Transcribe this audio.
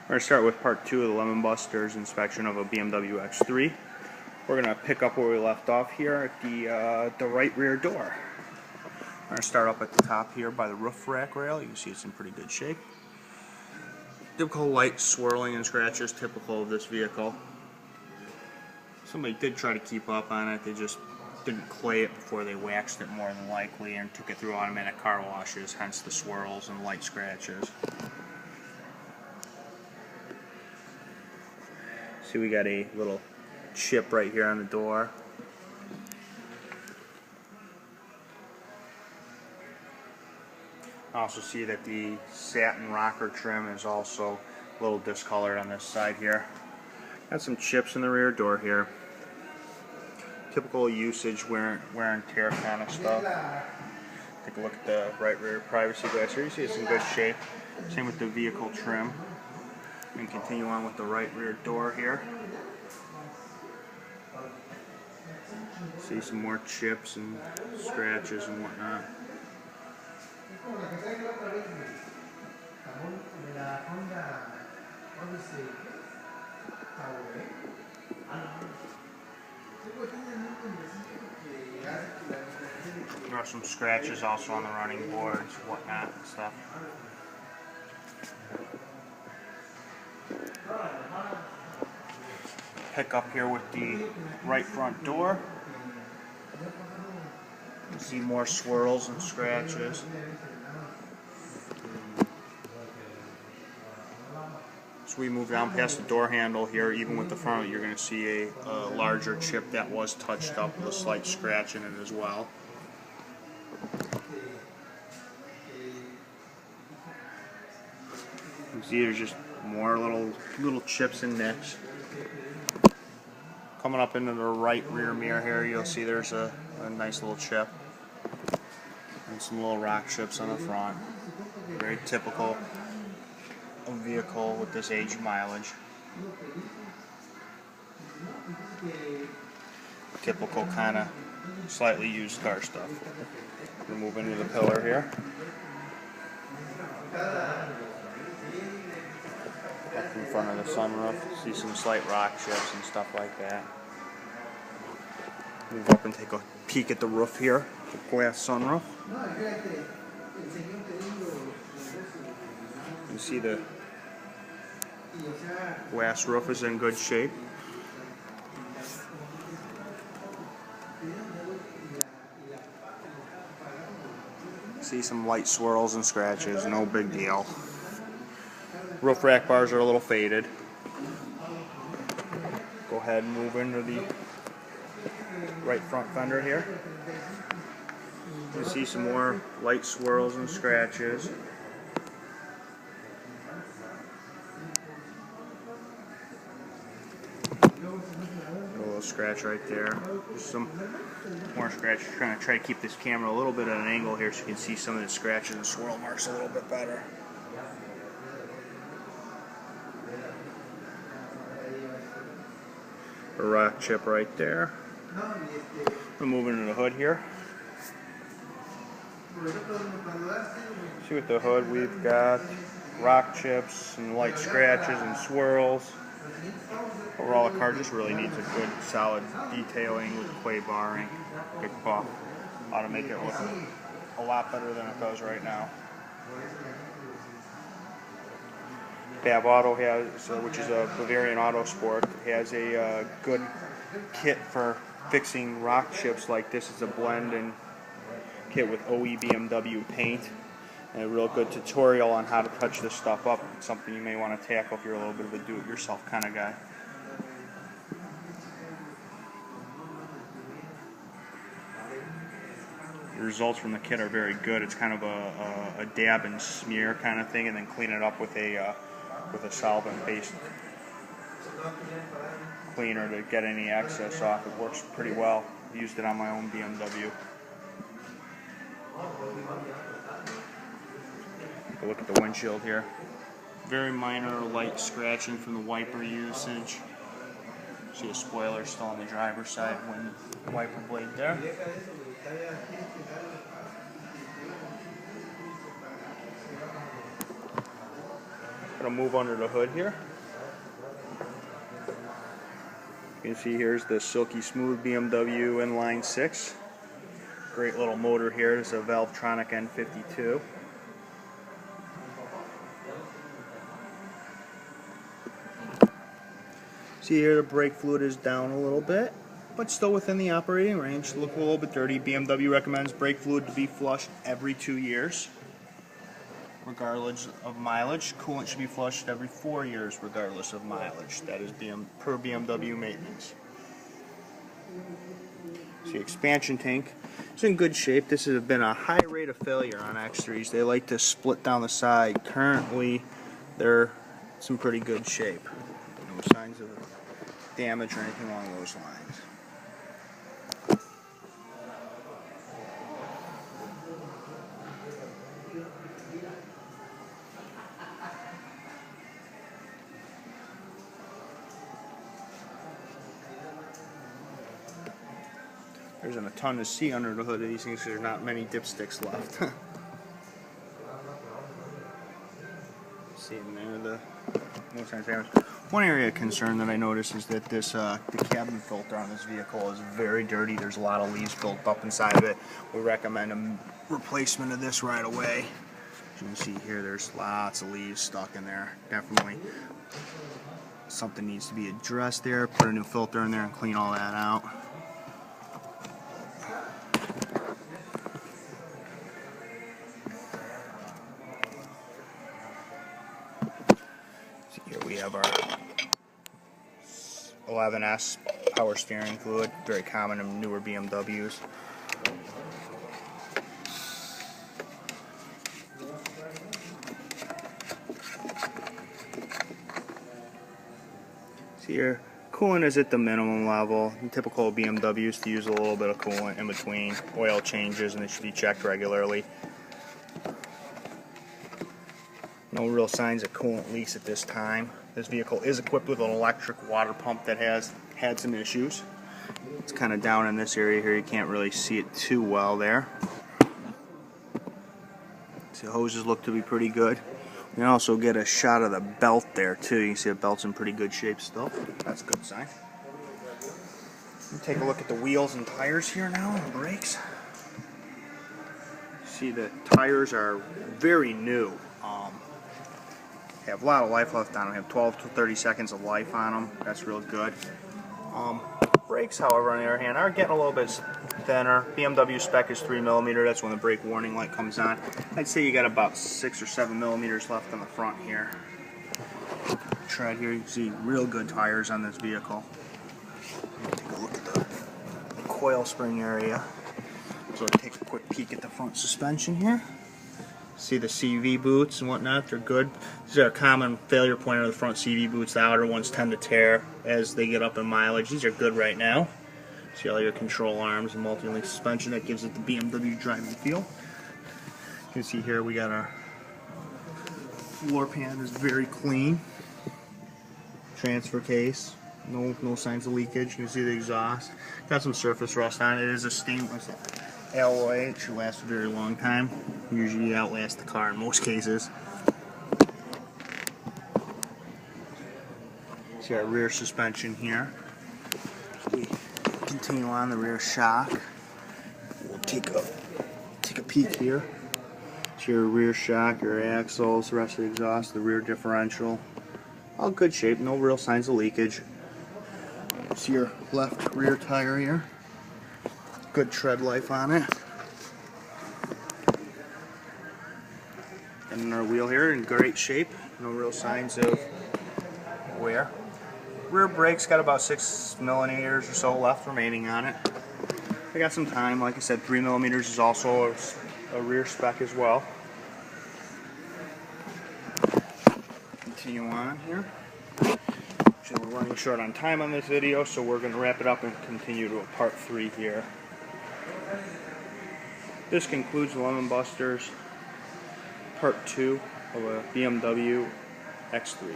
We're going to start with part 2 of the Lemonbuster's inspection of a BMW X3. We're going to pick up where we left off here at the right rear door. We're going to start up at the top here by the roof rack rail. You can see it's in pretty good shape. Typical light swirling and scratches, typical of this vehicle. Somebody did try to keep up on it, they just didn't clay it before they waxed it more than likely and took it through automatic car washes, hence the swirls and light scratches. See, we got a little chip right here on the door. Also see that the satin rocker trim is also a little discolored on this side here. Got some chips in the rear door here. Typical usage, wear and tear kind of stuff. Take a look at the right rear privacy glass here. You see it's in good shape. Same with the vehicle trim. And continue on with the right rear door here. See some more chips and scratches and whatnot. There are some scratches also on the running boards, whatnot and stuff. Pick up here with the right front door. You see more swirls and scratches. So we move down past the door handle here. Even with the front, you're going to see a larger chip that was touched up with a slight scratch in it as well. You see there's just more little chips and nicks. Coming up into the right rear mirror here, you'll see there's a nice little chip and some little rock chips on the front. Very typical of a vehicle with this age mileage. Typical kind of slightly used car stuff. We're gonna move into the pillar here. Up in front of the sunroof, see some slight rock chips and stuff like that. Move up and take a peek at the roof here, the glass sunroof. You see the glass roof is in good shape. See some light swirls and scratches, no big deal. Roof rack bars are a little faded. Go ahead and move into the right front fender here. You see some more light swirls and scratches. A little scratch right there. Just some more scratches. Trying to try to keep this camera a little bit at an angle here so you can see some of the scratches and swirl marks a little bit better. A rock chip right there. We're moving into the hood here. See with the hood we've got rock chips and light scratches and swirls. Overall the car just really needs a good solid detailing with clay barring, good buff. Ought to make it look a lot better than it does right now. BAV Auto has, which is a Bavarian Auto Sport, has a good kit for fixing rock chips like this. It's a blend and kit with OE BMW paint and a real good tutorial on how to touch this stuff up. It's something you may want to tackle if you're a little bit of a do-it-yourself kind of guy. The results from the kit are very good. It's kind of a dab and smear kind of thing, and then clean it up with a solvent-based cleaner to get any excess off. It works pretty well. I used it on my own BMW. Take a look at the windshield here. Very minor light scratching from the wiper usage. See a spoiler still on the driver's side wiper blade there. Gonna move under the hood here. You can see here's the silky smooth BMW inline 6. Great little motor here. It's a Valvetronic N52. See here the brake fluid is down a little bit, but still within the operating range. Look a little bit dirty. BMW recommends brake fluid to be flushed every 2 years, regardless of mileage. Coolant should be flushed every 4 years, regardless of mileage. That is per BMW maintenance. See, expansion tank is in good shape. This has been a high rate of failure on X3s. They like to split down the side. Currently, they're in pretty good shape. No signs of damage or anything along those lines. There's a ton to see under the hood of these things. There's not many dipsticks left. See in there the no signs of damage. One area of concern that I noticed is that this the cabin filter on this vehicle is very dirty. There's a lot of leaves built up inside of it. We recommend a replacement of this right away. As you can see here, there's lots of leaves stuck in there. Definitely something needs to be addressed there. Put a new filter in there and clean all that out. Here we have our 11S power steering fluid, very common in newer BMWs. See here, coolant is at the minimum level. Typical BMWs to use a little bit of coolant in between oil changes, and it should be checked regularly. No real signs of coolant leaks at this time. This vehicle is equipped with an electric water pump that has had some issues. It's kind of down in this area here. You can't really see it too well there. So the hoses look to be pretty good. You can also get a shot of the belt there too. You can see the belt's in pretty good shape still. That's a good sign. Take a look at the wheels and tires here now, and brakes. See the tires are very new. Have a lot of life left on them. Have 12 to 30 seconds of life on them. That's real good. Brakes, however, on the other hand, are getting a little bit thinner. BMW spec is 3mm. That's when the brake warning light comes on. I'd say you got about 6 or 7mm left on the front here. Tread here, you can see real good tires on this vehicle. Take a look at the coil spring area. So take a quick peek at the front suspension here. See the CV boots and whatnot, they're good. These are a common failure point of the front CV boots. The outer ones tend to tear as they get up in mileage. These are good right now. See all your control arms and multi-link suspension. That gives it the BMW driving feel. You can see here we got our floor pan is very clean. Transfer case, no signs of leakage. You can see the exhaust. Got some surface rust on it. It is a stainless alloy. It should last a very long time. Usually outlast the car in most cases. See our rear suspension here. We continue on the rear shock. We'll take a peek here. See your rear shock, your axles, the rest of the exhaust, the rear differential. All good shape, no real signs of leakage. See your left rear tire here. Good tread life on it. And our wheel here in great shape. No real signs of wear. Rear brake's got about 6mm or so left remaining on it. I got some time. Like I said, 3mm is also a rear spec as well. Continue on here. Actually, we're running short on time on this video, so we're going to wrap it up and continue to a part 3 here. This concludes Lemonbuster's part 2 of a BMW X3.